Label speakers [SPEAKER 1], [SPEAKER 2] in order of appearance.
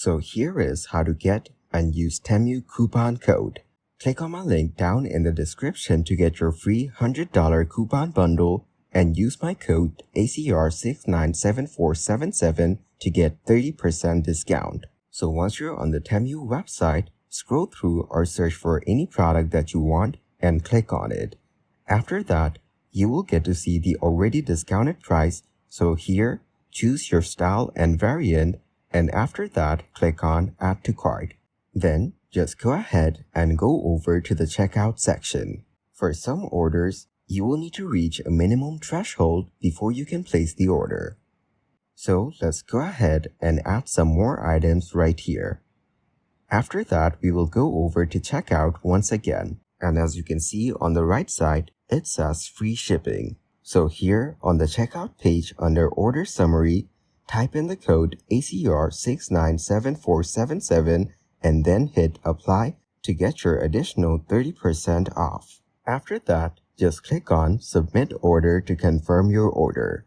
[SPEAKER 1] So here is how to get and use Temu coupon code. Click on my link down in the description to get your free $100 coupon bundle and use my code ACR697477 to get 30% discount. So once you're on the Temu website, scroll through or search for any product that you want and click on it. After that, you will get to see the already discounted price. So here, choose your style and variant, and after that, click on Add to Cart. Then, just go ahead and go over to the checkout section. For some orders, you will need to reach a minimum threshold before you can place the order. So let's go ahead and add some more items right here. After that, we will go over to checkout once again. And as you can see on the right side, it says free shipping. So here on the checkout page under order summary, type in the code ACR697477 and then hit apply to get your additional 30% off. After that, just click on submit order to confirm your order.